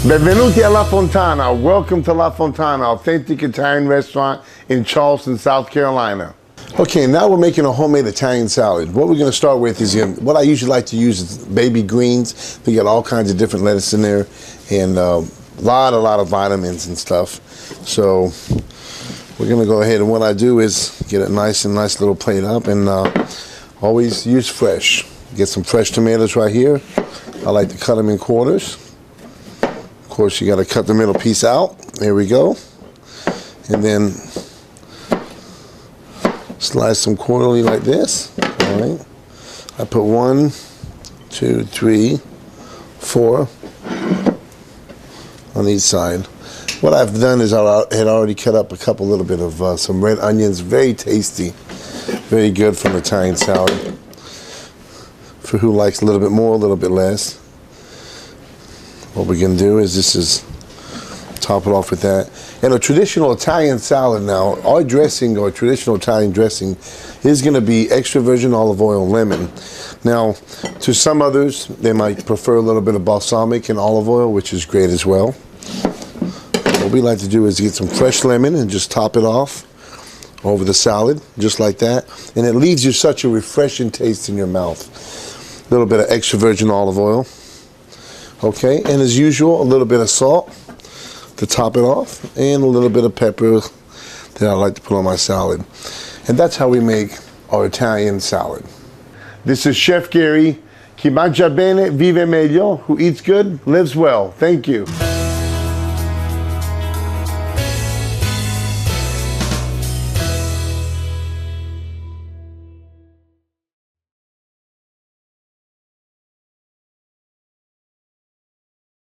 Benvenuti a La Fontana. Welcome to La Fontana, authentic Italian restaurant in Charleston, South Carolina. Okay, now we're making a homemade Italian salad. What we're going to start with is what I usually like to use is baby greens. We got all kinds of different lettuce in there and a lot of vitamins and stuff. So we're going to go ahead, and what I do is get a nice little plate up, and always use fresh. Get some fresh tomatoes right here. I like to cut them in quarters. Of course, you got to cut the middle piece out. There we go. And then slice them quarterly like this. All right. I put 1, 2, 3, 4 on each side. What I've done is I had already cut up a couple little bit of some red onions. Very tasty, very good from Italian salad. For who likes a little bit more, a little bit less. What we're gonna do is top it off with that. And a traditional Italian salad now, our dressing or traditional Italian dressing is gonna be extra virgin olive oil and lemon. Now, to some others, they might prefer a little bit of balsamic and olive oil, which is great as well. What we like to do is get some fresh lemon and just top it off over the salad, just like that. And it leaves you such a refreshing taste in your mouth. A little bit of extra virgin olive oil. Okay, and as usual, a little bit of salt to top it off, and a little bit of pepper that I like to put on my salad. And that's how we make our Italian salad. This is Chef Gary. Chi mangia bene vive meglio. Who eats good lives well. Thank you.